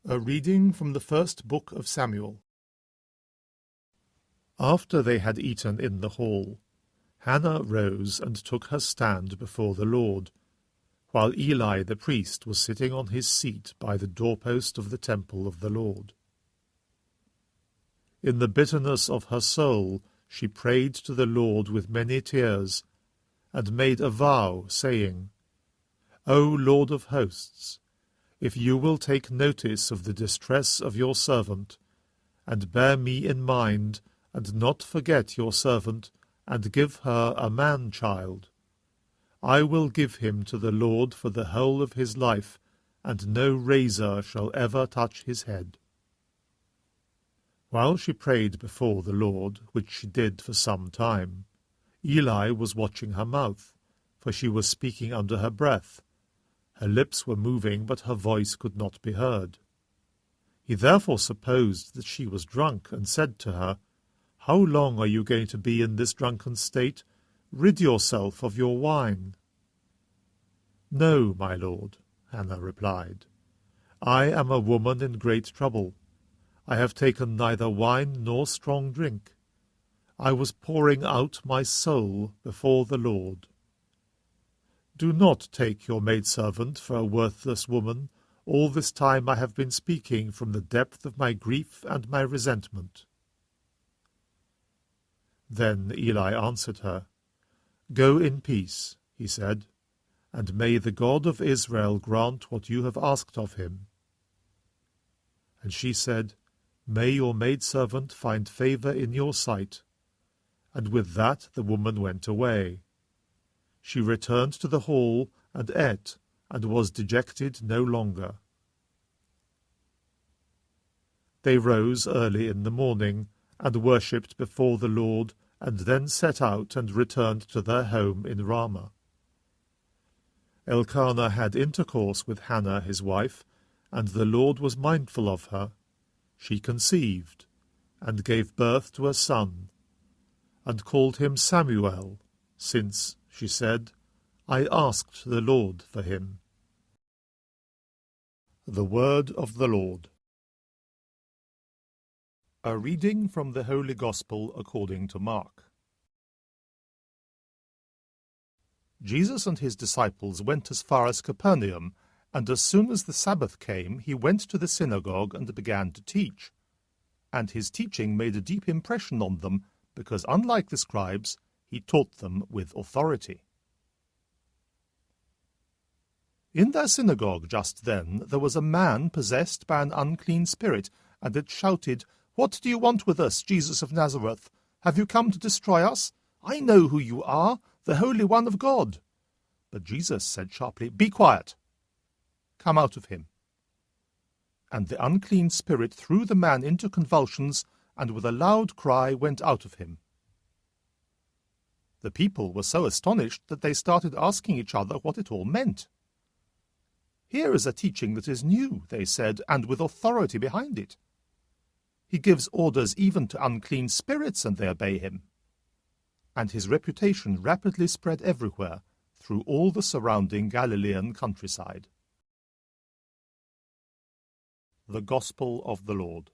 A reading from the first book of Samuel. After they had eaten in the hall, Hannah rose and took her stand before the Lord, while Eli the priest was sitting on his seat by the doorpost of the temple of the Lord. In the bitterness of her soul she prayed to the Lord with many tears, and made a vow, saying, O Lord of hosts, if you will take notice of the distress of your servant, and bear me in mind, and not forget your servant, and give her a man-child, I will give him to the Lord for the whole of his life, and no razor shall ever touch his head. While she prayed before the Lord, which she did for some time, Eli was watching her mouth, for she was speaking under her breath. Her lips were moving, but her voice could not be heard. He therefore supposed that she was drunk, and said to her, How long are you going to be in this drunken state? Rid yourself of your wine. No, my lord, Hannah replied. I am a woman in great trouble. I have taken neither wine nor strong drink. I was pouring out my soul before the Lord. Do not take your maidservant for a worthless woman. All this time I have been speaking from the depth of my grief and my resentment. Then Eli answered her, Go in peace, he said, and may the God of Israel grant what you have asked of him. And she said, May your maidservant find favor in your sight. And with that the woman went away. She returned to the hall, and ate, and was dejected no longer. They rose early in the morning, and worshipped before the Lord, and then set out and returned to their home in Ramah. Elkanah had intercourse with Hannah his wife, and the Lord was mindful of her. She conceived, and gave birth to a son, and called him Samuel, since, she said, I asked the Lord for him. The Word of the Lord. A reading from the Holy Gospel according to Mark. Jesus and his disciples went as far as Capernaum, and as soon as the Sabbath came, he went to the synagogue and began to teach. And his teaching made a deep impression on them, because unlike the scribes, he taught them with authority. In their synagogue just then there was a man possessed by an unclean spirit, and it shouted, What do you want with us, Jesus of Nazareth? Have you come to destroy us? I know who you are, the Holy One of God. But Jesus said sharply, Be quiet. Come out of him. And the unclean spirit threw the man into convulsions, and with a loud cry went out of him. The people were so astonished that they started asking each other what it all meant. Here is a teaching that is new, they said, and with authority behind it. He gives orders even to unclean spirits, and they obey him. And his reputation rapidly spread everywhere, through all the surrounding Galilean countryside. The Gospel of the Lord.